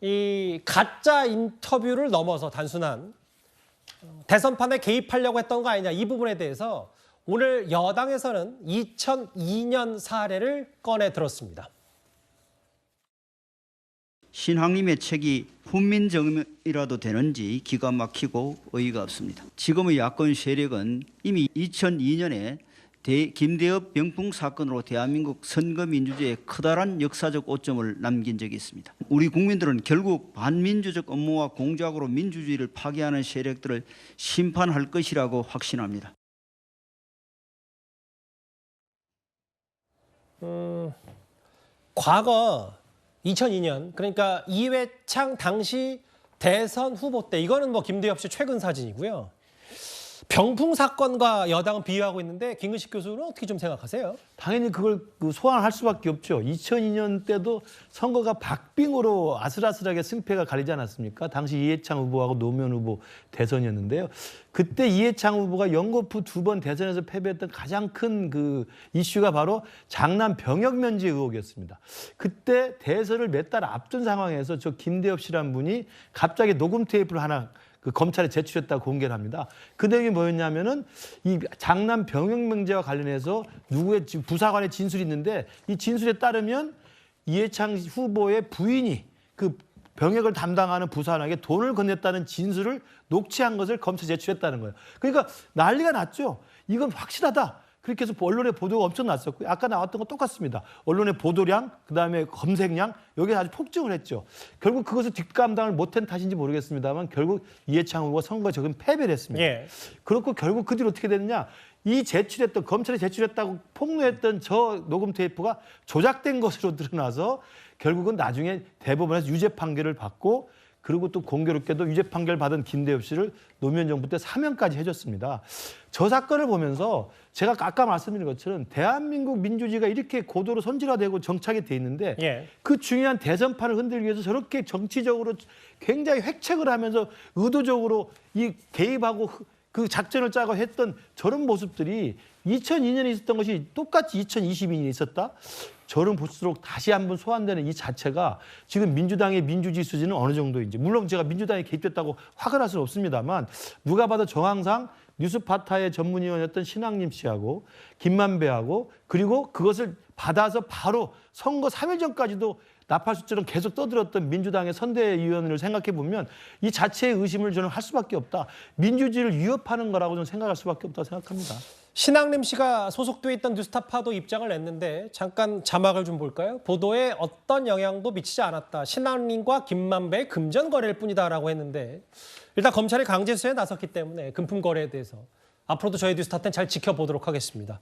이 가짜 인터뷰를 넘어서 단순한 대선판에 개입하려고 했던 거 아니냐, 이 부분에 대해서 오늘 여당에서는 2002년 사례를 꺼내 들었습니다. 신학님의 책이 훈민정음이라도 되는지 기가 막히고 어이가 없습니다. 지금의 야권 세력은 이미 2002년에 김대엽 병풍 사건으로 대한민국 선거민주주의에 커다란 역사적 오점을 남긴 적이 있습니다. 우리 국민들은 결국 반민주적 업무와 공작으로 민주주의를 파괴하는 세력들을 심판할 것이라고 확신합니다. 과거 2002년, 그러니까 이회창 당시 대선 후보 때, 이거는 뭐 김대엽 씨 최근 사진이고요. 병풍 사건과 여당은 비유하고 있는데 김근식 교수는 어떻게 좀 생각하세요? 당연히 그걸 소환할 수밖에 없죠. 2002년 때도 선거가 박빙으로 아슬아슬하게 승패가 갈리지 않았습니까? 당시 이해창 후보하고 노무현 후보 대선이었는데요. 그때 이해창 후보가 연거푸 2번 대선에서 패배했던 가장 큰 그 이슈가 바로 장남 병역 면제 의혹이었습니다. 그때 대선을 몇 달 앞둔 상황에서 저 김대엽 씨란 분이 갑자기 녹음 테이프를 하나 검찰에 제출했다고 공개를 합니다. 그 내용이 뭐였냐면은 이 장남 병역 면제와 관련해서 누구의 부사관의 진술이 있는데, 이 진술에 따르면 이해창 후보의 부인이 그 병역을 담당하는 부사관에게 돈을 건넸다는 진술을 녹취한 것을 검찰에 제출했다는 거예요. 그러니까 난리가 났죠. 이건 확실하다. 그렇게 해서 언론의 보도가 엄청 났었고요. 아까 나왔던 거 똑같습니다. 언론의 보도량, 그다음에 검색량, 여기에 아주 폭증을 했죠. 결국 그것을 뒷감당을 못한 탓인지 모르겠습니다만 결국 이해창 후보가 선거에 적은 패배를 했습니다. 예. 그렇고 결국 그 뒤로 어떻게 됐느냐. 이 제출했던, 검찰에 제출했다고 폭로했던 저 녹음 테이프가 조작된 것으로 드러나서 결국은 나중에 대법원에서 유죄 판결을 받고, 그리고 또 공교롭게도 유죄 판결 받은 김대엽 씨를 노무현 정부 때 사면까지 해줬습니다. 저 사건을 보면서 제가 아까 말씀드린 것처럼 대한민국 민주주의가 이렇게 고도로 선진화되고 정착이 돼 있는데, 예. 그 중요한 대선판을 흔들기 위해서 저렇게 정치적으로 굉장히 획책을 하면서 의도적으로 이 개입하고 그 작전을 짜고 했던 저런 모습들이 2002년에 있었던 것이 똑같이 2022년에 있었다? 저는 볼수록 다시 한번 소환되는 이 자체가 지금 민주당의 민주주의 수준은 어느 정도인지, 물론 제가 민주당에 개입됐다고 화가 날 수는 없습니다만 누가 봐도 정황상 뉴스파타의 전문위원이었던 신학님 씨하고 김만배하고, 그리고 그것을 받아서 바로 선거 3일 전까지도 나팔수처럼 계속 떠들었던 민주당의 선대위원을 생각해 보면 이 자체의 의심을 저는 할 수밖에 없다. 민주주의를 위협하는 거라고 저는 생각할 수밖에 없다고 생각합니다. 신학림 씨가 소속돼 있던 뉴스타파도 입장을 냈는데, 잠깐 자막을 좀 볼까요? 보도에 어떤 영향도 미치지 않았다. 신학림과 김만배의 금전 거래일 뿐이다라고 했는데, 일단 검찰이 강제 수사에 나섰기 때문에 금품 거래에 대해서 앞으로도 저희 뉴스타파는 잘 지켜보도록 하겠습니다.